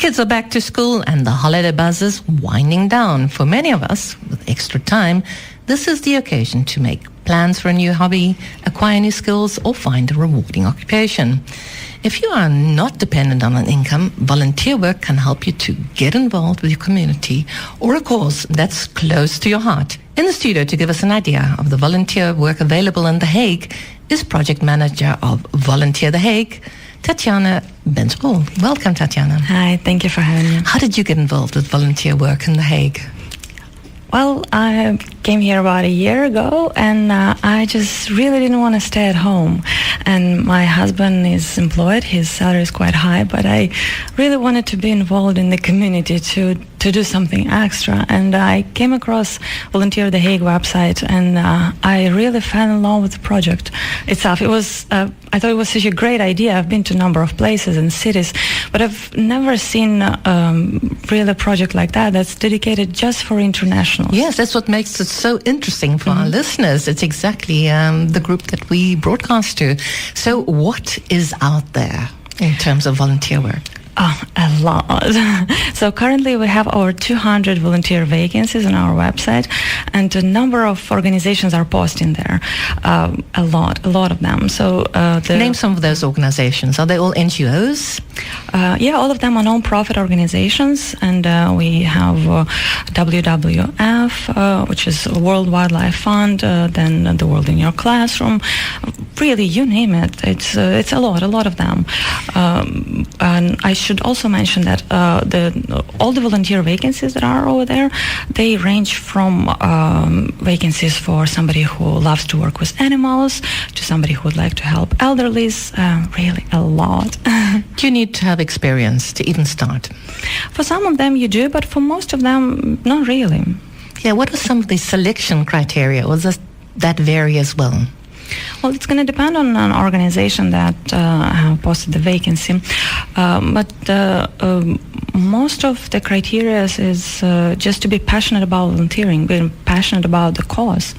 kids are back to school and the holiday buzz is winding down. For many of us, with extra time, this is the occasion to make plans for a new hobby, acquire new skills, or find a rewarding occupation. If you are not dependent on an income, volunteer work can help you to get involved with your community or a cause that's close to your heart. In the studio to give us an idea of the volunteer work available in The Hague is project manager of Volunteer The Hague, Tatiana Bensbol. Welcome, Tatiana. Hi, thank you for having me. How did you get involved with volunteer work in The Hague? Well, I came here about a year ago, and I just really didn't want to stay at home. And my husband is employed, his salary is quite high, but I really wanted to be involved in the community to do something extra. And I came across Volunteer The Hague website, and I really fell in love with the project itself. It was, I thought it was such a great idea. I've been to a number of places and cities, but I've never seen really a project like that that's dedicated just for internationals. Yes, that's what makes it so interesting for our listeners. It's exactly the group that we broadcast to. So what is out there in terms of volunteer work? Oh, a lot. So currently we have over 200 volunteer vacancies on our website, and a number of organizations are posting there. A lot of them. So name some of those organizations. Are they all NGOs? Yeah, all of them are non-profit organizations, and we have WWF, which is World Wildlife Fund, then the World in Your Classroom. Really, you name it. It's a lot of them. And I should also mention that all the volunteer vacancies that are over there, they range from vacancies for somebody who loves to work with animals to somebody who would like to help elderlies. Really, a lot. Do you need to have experience to even start? For some of them you do, but for most of them, not really. Yeah, what are some of the selection criteria, or does that vary as well? Well, it's going to depend on an organization that posted the vacancy, but most of the criteria is just to be passionate about volunteering, being passionate about the cause.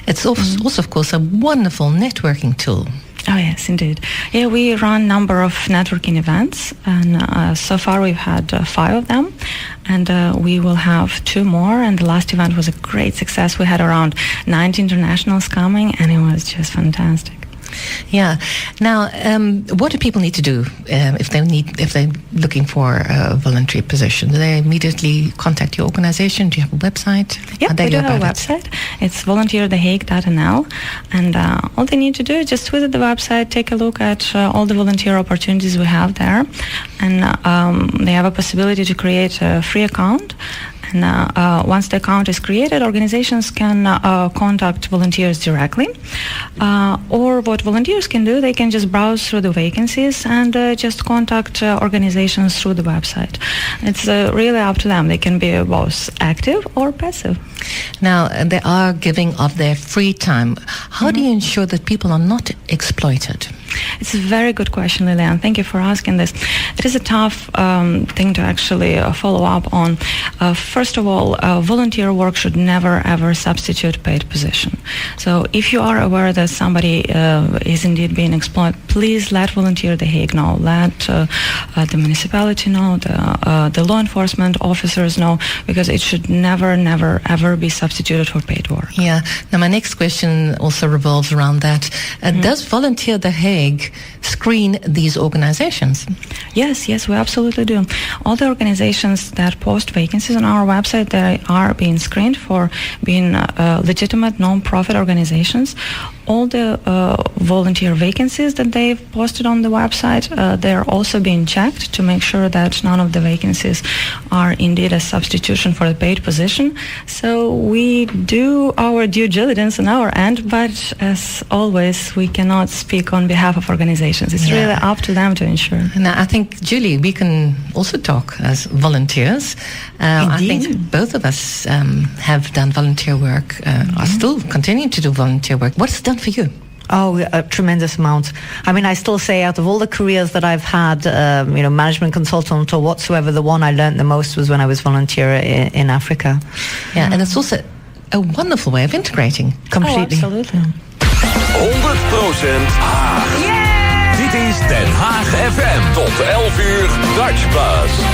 It's also, of course, a wonderful networking tool. Oh, yes, indeed. Yeah, we run a number of networking events, and so far we've had 5 of them, and we will have 2 more, and the last event was a great success. We had around 90 internationals coming, and it was just fantastic. Yeah. Now, what do people need to do if they're looking for a voluntary position? Do they immediately contact your organization? Do you have a website? Yeah, we do have a website. It's volunteerthehague.nl, and all they need to do is just visit the website, take a look at all the volunteer opportunities we have there, and they have a possibility to create a free account. And once the account is created, organizations can contact volunteers directly. Or what volunteers can do, they can just browse through the vacancies and just contact organizations through the website. It's really up to them. They can be both active or passive. Now, they are giving of their free time. How do you ensure that people are not exploited? It's a very good question, Lilian. Thank you for asking this. It is a tough thing to actually follow up on. First of all, volunteer work should never, ever substitute paid position. So if you are aware that somebody is indeed being exploited, please let Volunteer The Hague know. Let the municipality know, the law enforcement officers know, because it should never, ever be substituted for paid work. Yeah. Now, my next question also revolves around that. Does Volunteer The Hague screen these organizations? Yes, we absolutely do. All the organizations that post vacancies on our website, they are being screened for being legitimate non-profit organizations. All the volunteer vacancies that they've posted on the website, they're also being checked to make sure that none of the vacancies are indeed a substitution for the paid position. So we do our due diligence on our end, but as always, we cannot speak on behalf of organizations. It's really up to them to ensure. Now, I think, Julie, we can also talk as volunteers. I think both of us have done volunteer work, are still continuing to do volunteer work. What's it done for you? Oh, a tremendous amount. I mean, I still say out of all the careers that I've had, management consultant or whatsoever, the one I learned the most was when I was volunteer in Africa. Yeah, and it's also a wonderful way of integrating. Completely. Oh, absolutely. 100% Haag. Yeah! Dit is Den Haag FM. Tot 11 uur, dutchbuzz.